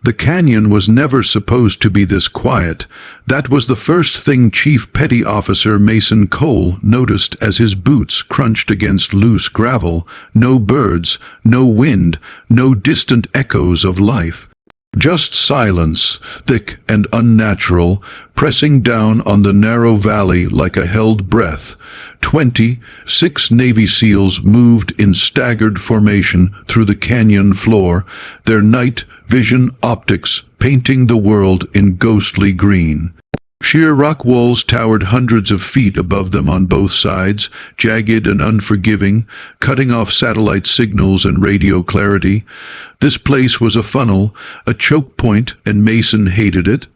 The canyon was never supposed to be this quiet. That was the first thing Chief Petty Officer Mason Cole noticed as his boots crunched against loose gravel. No birds, no wind, no distant echoes of life. Just silence, thick and unnatural, pressing down on the narrow valley like a held breath. 26 Navy SEALs moved in staggered formation through the canyon floor, their night vision optics painting the world in ghostly green. Sheer rock walls towered hundreds of feet above them on both sides, jagged and unforgiving, cutting off satellite signals and radio clarity. This place was a funnel, a choke point, and Mason hated it.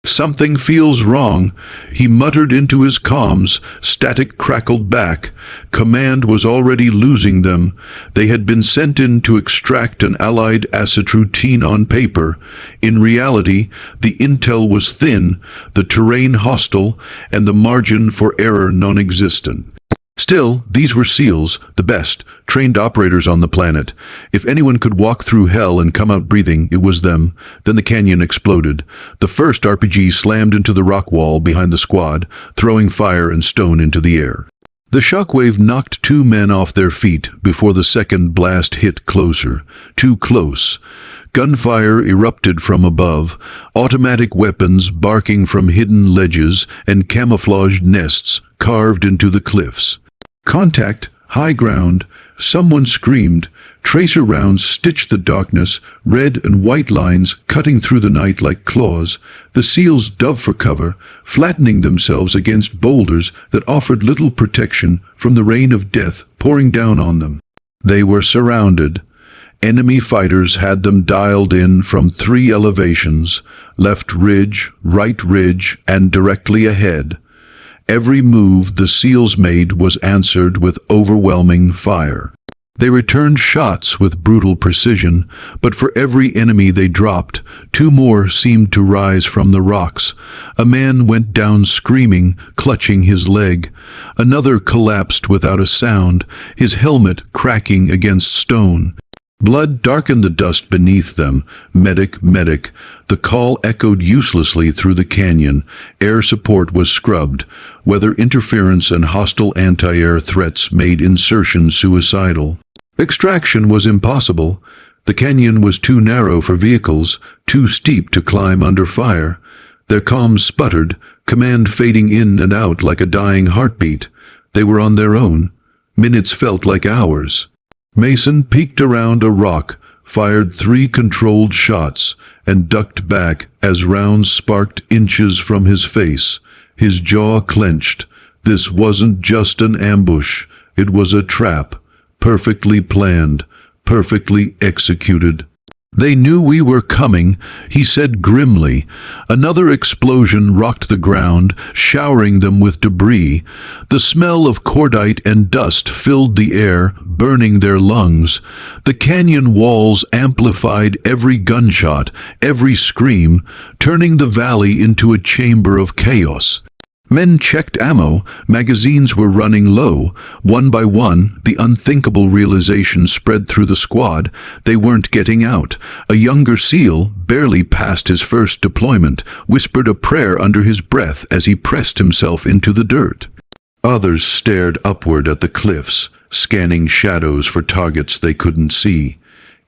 "Something feels wrong," he muttered into his comms. Static crackled back. Command was already losing them. They had been sent in to extract an Allied asset routine on paper. In reality, the intel was thin, the terrain hostile, and the margin for error non-existent. Still, these were SEALs, the best, trained operators on the planet. If anyone could walk through hell and come out breathing, it was them. Then the canyon exploded. The first RPG slammed into the rock wall behind the squad, throwing fire and stone into the air. The shockwave knocked 2 men off their feet before the second blast hit closer. Too close. Gunfire erupted from above, automatic weapons barking from hidden ledges and camouflaged nests carved into the cliffs. Contact, high ground, someone screamed. Tracer rounds stitched the darkness, red and white lines cutting through the night like claws. The SEALs dove for cover, flattening themselves against boulders that offered little protection from the rain of death pouring down on them. They were surrounded. Enemy fighters had them dialed in from 3 elevations, left ridge, right ridge, and directly ahead. Every move the SEALs made was answered with overwhelming fire. They returned shots with brutal precision, but for every enemy they dropped, 2 more seemed to rise from the rocks. A man went down screaming, clutching his leg. Another collapsed without a sound, his helmet cracking against stone. Blood darkened the dust beneath them. Medic, medic. The call echoed uselessly through the canyon. Air support was scrubbed. Weather interference and hostile anti-air threats made insertion suicidal. Extraction was impossible. The canyon was too narrow for vehicles, too steep to climb under fire. Their comms sputtered, command fading in and out like a dying heartbeat. They were on their own. Minutes felt like hours. Mason peeked around a rock, fired 3 controlled shots, and ducked back as rounds sparked inches from his face. His jaw clenched. This wasn't just an ambush. It was a trap. Perfectly planned. Perfectly executed. "They knew we were coming," he said grimly. Another explosion rocked the ground, showering them with debris. The smell of cordite and dust filled the air, burning their lungs. The canyon walls amplified every gunshot, every scream, turning the valley into a chamber of chaos. Men checked ammo, magazines were running low. One by one, the unthinkable realization spread through the squad. They weren't getting out. A younger SEAL, barely past his first deployment, whispered a prayer under his breath as he pressed himself into the dirt. Others stared upward at the cliffs, scanning shadows for targets they couldn't see.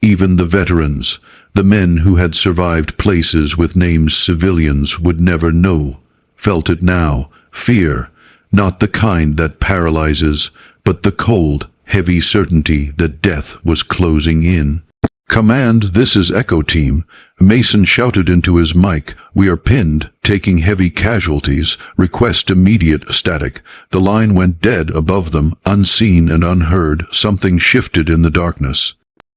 Even the veterans, the men who had survived places with names civilians would never know, felt it now. Fear, not the kind that paralyzes, but the cold, heavy certainty that death was closing in. "Command, this is Echo Team." Mason shouted into his mic. "We are pinned, taking heavy casualties. Request immediate static." The line went dead above them, unseen and unheard. Something shifted in the darkness.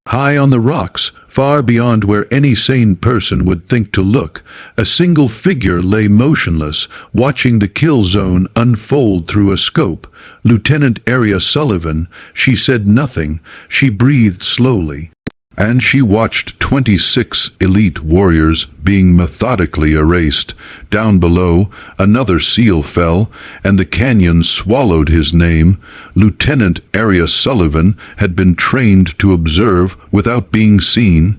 High on the rocks, far beyond where any sane person would think to look, a single figure lay motionless, watching the kill zone unfold through a scope. Lieutenant Aria Sullivan. She said nothing. She breathed slowly. And she watched 26 elite warriors being methodically erased. Down below, another SEAL fell, and the canyon swallowed his name. Lieutenant Aria Sullivan had been trained to observe without being seen.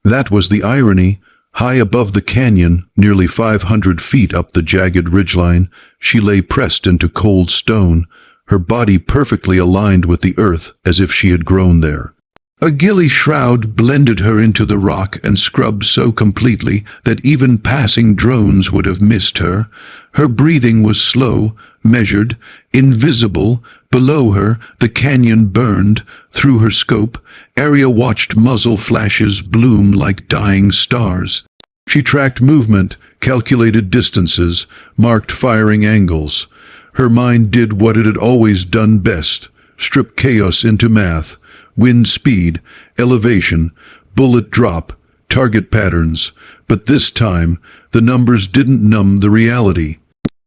That was the irony. High above the canyon, nearly 500 feet up the jagged ridgeline, she lay pressed into cold stone, her body perfectly aligned with the earth as if she had grown there. A gilly shroud blended her into the rock and scrubbed so completely that even passing drones would have missed her. Her breathing was slow, measured, invisible. Below her, the canyon burned. Through her scope, Aria watched muzzle flashes bloom like dying stars. She tracked movement, calculated distances, marked firing angles. Her mind did what it had always done best: strip chaos into math. Wind speed, elevation, bullet drop, target patterns. But this time, the numbers didn't numb the reality.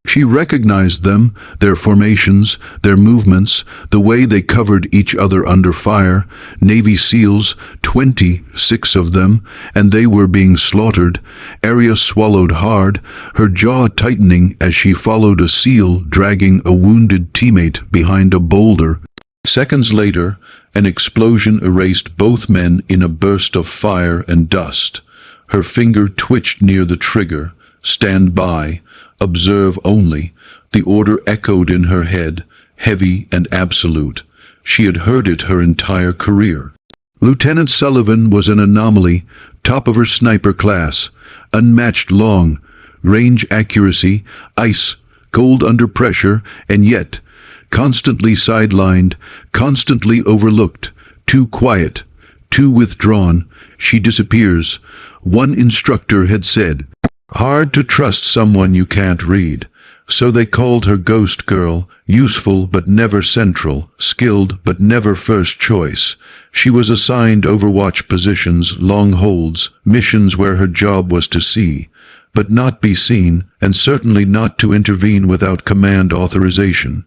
She recognized them, their formations, their movements, the way they covered each other under fire. Navy SEALs, 26 of them, and they were being slaughtered. Aria swallowed hard, her jaw tightening as she followed a SEAL dragging a wounded teammate behind a boulder. Seconds later, an explosion erased both men in a burst of fire and dust. Her finger twitched near the trigger. Stand by. Observe only. The order echoed in her head, heavy and absolute. She had heard it her entire career. Lieutenant Sullivan was an anomaly, top of her sniper class, unmatched long, range accuracy, ice, cold under pressure, and yet constantly sidelined, constantly overlooked, too quiet, too withdrawn. She disappears. One instructor had said, "Hard to trust someone you can't read." So they called her Ghost Girl, useful but never central, skilled but never first choice. She was assigned Overwatch positions, long holds, missions where her job was to see, but not be seen, and certainly not to intervene without command authorization.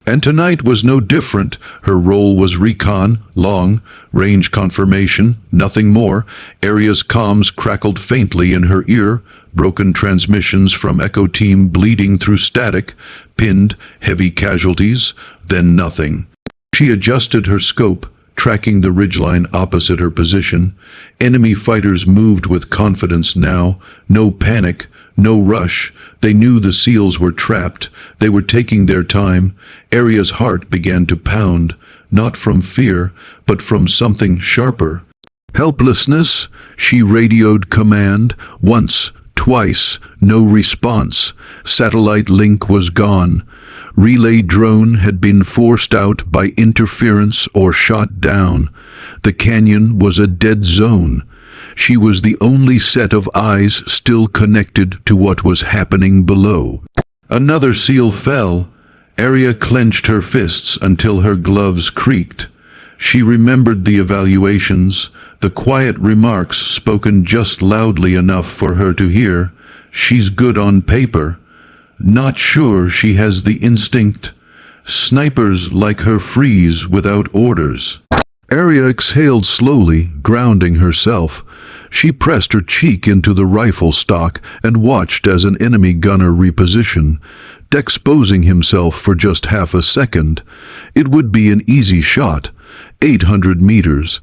And tonight was no different. Her role was recon, long, range confirmation, nothing more. Aria's comms crackled faintly in her ear, broken transmissions from Echo Team bleeding through static, pinned, heavy casualties, then nothing. She adjusted her scope, tracking the ridgeline opposite her position. Enemy fighters moved with confidence now, no panic, no rush. They knew the SEALs were trapped. They were taking their time. Aria's heart began to pound, not from fear, but from something sharper. Helplessness, she radioed command, once, twice, no response. Satellite link was gone. Relay drone had been forced out by interference or shot down. The canyon was a dead zone. She was the only set of eyes still connected to what was happening below. Another SEAL fell. Aria clenched her fists until her gloves creaked. She remembered the evaluations, the quiet remarks spoken just loudly enough for her to hear. She's good on paper. Not sure she has the instinct. Snipers like her freeze without orders. Aria exhaled slowly, grounding herself. She pressed her cheek into the rifle stock and watched as an enemy gunner repositioned, exposing himself for just half a second. It would be an easy shot, 800 meters.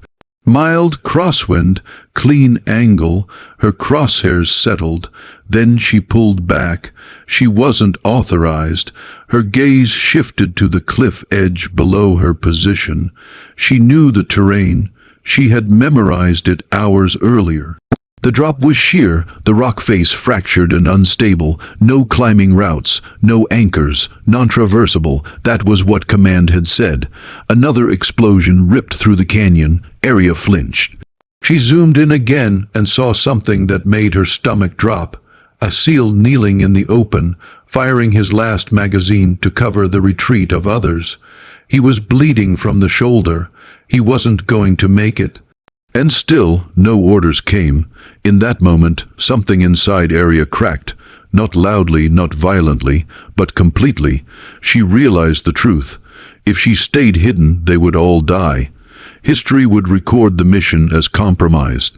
Mild crosswind, clean angle, her crosshairs settled. Then she pulled back. She wasn't authorized. Her gaze shifted to the cliff edge below her position. She knew the terrain. She had memorized it hours earlier. The drop was sheer, the rock face fractured and unstable, no climbing routes, no anchors, non-traversable. That was what command had said. Another explosion ripped through the canyon. Aria flinched. She zoomed in again and saw something that made her stomach drop. A SEAL kneeling in the open, firing his last magazine to cover the retreat of others. He was bleeding from the shoulder. He wasn't going to make it. And still, no orders came. In that moment, something inside Aria cracked. Not loudly, not violently, but completely. She realized the truth. If she stayed hidden, they would all die. History would record the mission as compromised.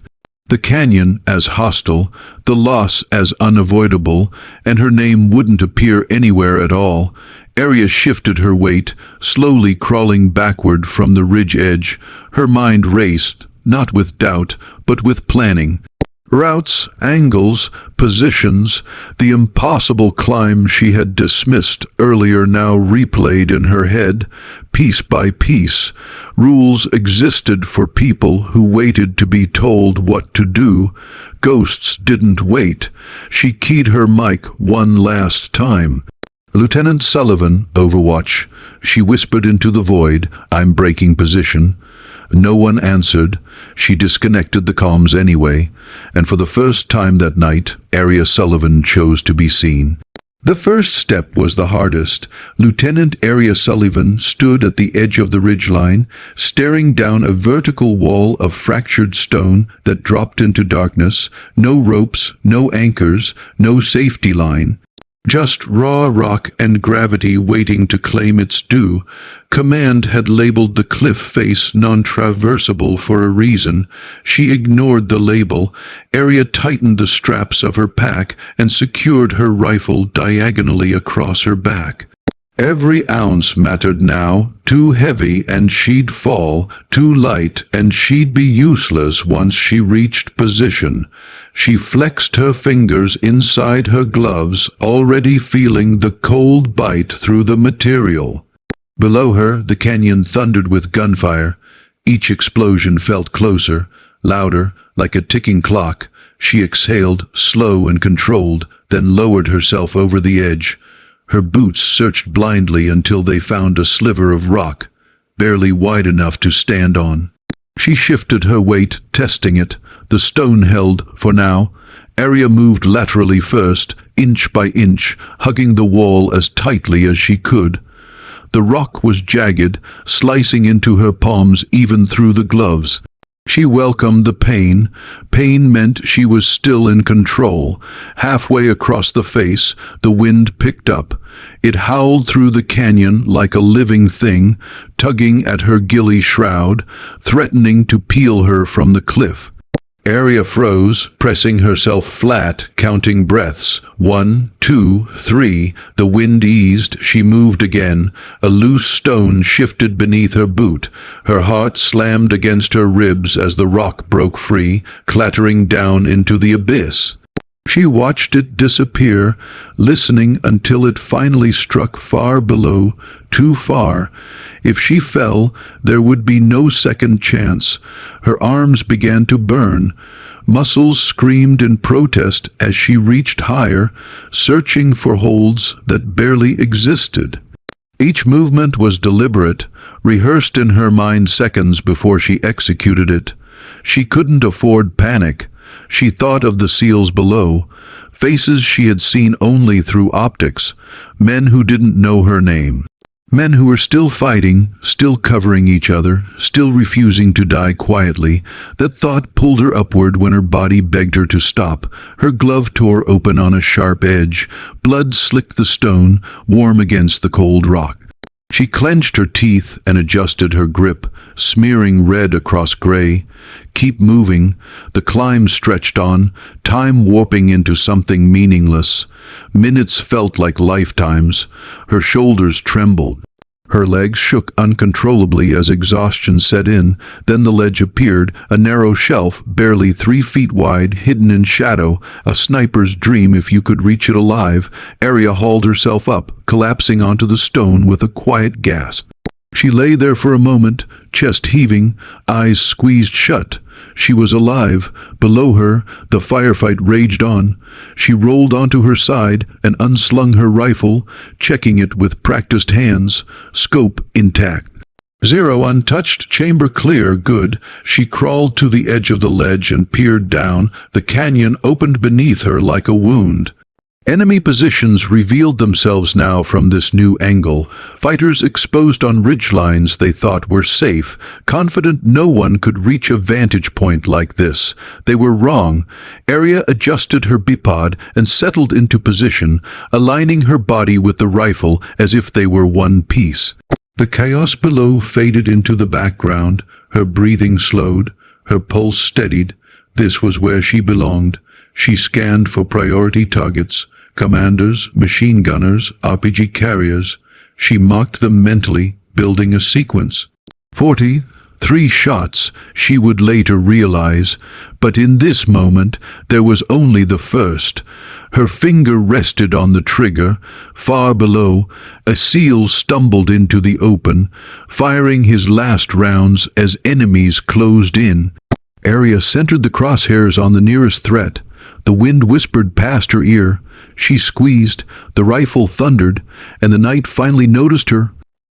The canyon as hostile, the loss as unavoidable, and her name wouldn't appear anywhere at all. Aria shifted her weight, slowly crawling backward from the ridge edge. Her mind raced, not with doubt, but with planning. Routes, angles, positions, the impossible climb she had dismissed earlier now replayed in her head, piece by piece. Rules existed for people who waited to be told what to do. Ghosts didn't wait. She keyed her mic one last time. "Lieutenant Sullivan, Overwatch." She whispered into the void, "I'm breaking position." No one answered. She disconnected the comms anyway, and for the first time that night, Aria Sullivan chose to be seen. The first step was the hardest. Lieutenant Aria Sullivan stood at the edge of the ridgeline, staring down a vertical wall of fractured stone that dropped into darkness. No ropes, no anchors, no safety line. Just raw rock and gravity waiting to claim its due. Command had labeled the cliff face non-traversable for a reason. She ignored the label. Aria tightened the straps of her pack and secured her rifle diagonally across her back. Every ounce mattered now. Too heavy and she'd fall, too light and she'd be useless once she reached position. She flexed her fingers inside her gloves, already feeling the cold bite through the material. Below her, the canyon thundered with gunfire. Each explosion felt closer, louder, like a ticking clock. She exhaled, slow and controlled, then lowered herself over the edge. Her boots searched blindly until they found a sliver of rock, barely wide enough to stand on. She shifted her weight, testing it. The stone held, for now. Aria moved laterally first, inch by inch, hugging the wall as tightly as she could. The rock was jagged, slicing into her palms even through the gloves. She welcomed the pain. Pain meant she was still in control. Halfway across the face, the wind picked up. It howled through the canyon like a living thing, tugging at her ghillie shroud, threatening to peel her from the cliff. Aria froze, pressing herself flat, counting breaths. 1, 2, 3. The wind eased. She moved again. A loose stone shifted beneath her boot. Her heart slammed against her ribs as the rock broke free, clattering down into the abyss. She watched it disappear, listening until it finally struck far below, too far. If she fell, there would be no second chance. Her arms began to burn. Muscles screamed in protest as she reached higher, searching for holds that barely existed. Each movement was deliberate, rehearsed in her mind seconds before she executed it. She couldn't afford panic. She thought of the seals below, faces she had seen only through optics, men who didn't know her name. Men who were still fighting, still covering each other, still refusing to die quietly. That thought pulled her upward when her body begged her to stop. Her glove tore open on a sharp edge. Blood slicked the stone, warm against the cold rock. She clenched her teeth and adjusted her grip, smearing red across gray. Keep moving. The climb stretched on, time warping into something meaningless. Minutes felt like lifetimes. Her shoulders trembled. Her legs shook uncontrollably as exhaustion set in. Then the ledge appeared, a narrow shelf, barely 3 feet wide, hidden in shadow, a sniper's dream if you could reach it alive. Aria hauled herself up, collapsing onto the stone with a quiet gasp. She lay there for a moment, chest heaving, eyes squeezed shut. She was alive. Below her, the firefight raged on. She rolled onto her side and unslung her rifle, checking it with practiced hands, scope intact. 0 untouched, chamber clear, good. She crawled to the edge of the ledge and peered down. The canyon opened beneath her like a wound. Enemy positions revealed themselves now from this new angle. Fighters exposed on ridgelines they thought were safe, confident no one could reach a vantage point like this. They were wrong. Aria adjusted her bipod and settled into position, aligning her body with the rifle as if they were one piece. The chaos below faded into the background. Her breathing slowed, her pulse steadied. This was where she belonged. She scanned for priority targets. Commanders, machine gunners, RPG carriers. She marked them mentally, building a sequence. 3 shots, she would later realize. But in this moment, there was only the first. Her finger rested on the trigger. Far below, a seal stumbled into the open, firing his last rounds as enemies closed in. Aria centered the crosshairs on the nearest threat. The wind whispered past her ear. She squeezed, the rifle thundered, and the knight finally noticed her,